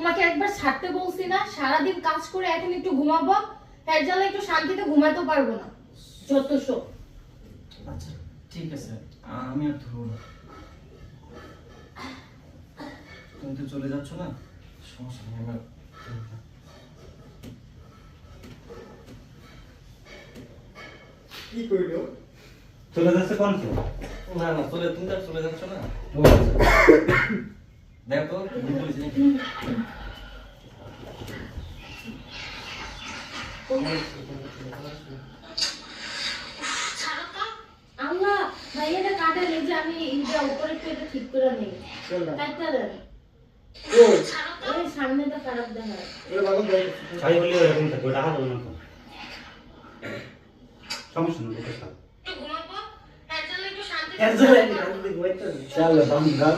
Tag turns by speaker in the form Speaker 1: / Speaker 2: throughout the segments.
Speaker 1: তোমাকে একবার ছাড়তে বলছি না, সারাদিন কাজ করে এখন একটু ঘুমাবো, এর জ্বালা একটু শান্তিতে ঘুমাতে পারবো না, যত সব।
Speaker 2: আচ্ছা ঠিক আছে, আমি আর ধরবো না। তুমি তো চলে যাচ্ছ না, সমস্যা নেই, আমি আর ধরবো না।
Speaker 3: কি কইলো?
Speaker 4: চলে যাচ্ছে কোন কি?
Speaker 2: না না, তুমি তো আর চলে যাচ্ছ না।
Speaker 4: ও আচ্ছা।
Speaker 2: দেখো তো ভুল বলেছি নাকি?
Speaker 1: ছাড়ো তো। আল্লাহ, ভাইয়াটা কাটে নেই যে আমি এটা উপরে একটু এটা ঠিক করে নেই। কাটতে দেন।
Speaker 3: কই?
Speaker 1: ছাড়ো তো। এই সামনেটা খারাপ দেখায়।
Speaker 3: ওরে বাবা দেখ।
Speaker 4: ছাই বললে এরকম থাকবে, ওটা হাত না তো। সমস্যা নেই, ওটা থাক।
Speaker 1: একটু ঘুমাবো, এর জ্বালা একটু শান্তিতে
Speaker 3: এত
Speaker 1: ঘুমাতে
Speaker 3: রাত
Speaker 1: পারবো না।
Speaker 3: রাতে ঘুমাইতে না। চলো বাম গাল।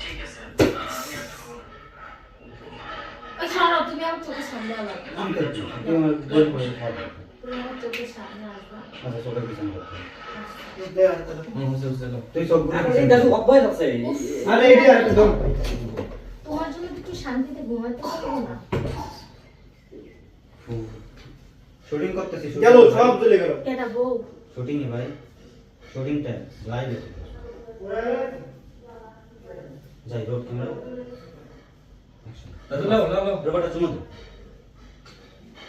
Speaker 2: ঠিক আছে, আমি আর ধরবো না।
Speaker 1: ওই ছাড়ো, তুমি আমার চোখের সামনে আবার।
Speaker 4: আমি তো একটু, তুই আমার বই পড়ে খাওয়া।
Speaker 1: তুমি আমার চোখের সামনে আসবা।
Speaker 4: আচ্ছা, চোখের পিছনে রাখো।
Speaker 3: দে আর তো।
Speaker 2: চলো।
Speaker 4: তুই চোখ গুলো
Speaker 3: আরে
Speaker 4: পিছনে
Speaker 3: এটা তো
Speaker 4: রাখ।
Speaker 3: অভ্যাস আছে।
Speaker 1: উফ,
Speaker 3: আরে এডি আর একদম।
Speaker 1: তোমার জন্য তো একটু শান্তিতে ঘুমাতে পারবো না।
Speaker 4: শুটিং করতেছি,
Speaker 3: গেল সব চলে গেল।
Speaker 1: কেটা বউ?
Speaker 4: শুটিং এ ভাই, শুটিংটা লাইভ আছে। যাই রোড ক্যামেরা
Speaker 2: দাদু লাও লাও লাও।
Speaker 4: রোবটটা চুমো দে।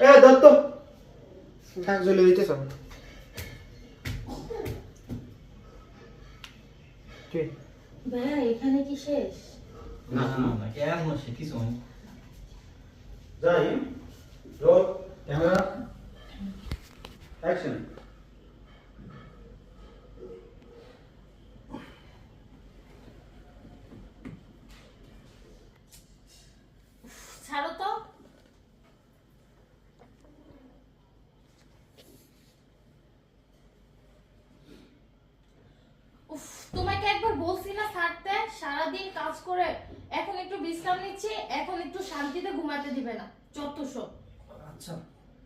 Speaker 3: এ দত্ত। থাক চলে যেতে সব। ঠিক।
Speaker 1: ভাইয়া, এখানে কি শেষ?
Speaker 2: না না না, এখনো সে কিছু হয়নি।
Speaker 4: যাই রোড ক্যামেরা অ্যাকশন।
Speaker 1: ছাড়ো তো। উফ, তোমাকে একবার বলছি না ছাড়তে, সারাদিন কাজ করে এখন একটু বিশ্রাম নিচ্ছি, এখন একটু শান্তিতে ঘুমাতে দিবে না, যত সব।
Speaker 2: আচ্ছা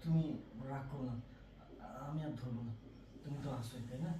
Speaker 2: তুমি রাগ করো না, আমি আর ধরবো না। তুমি তো আসোই তাই না?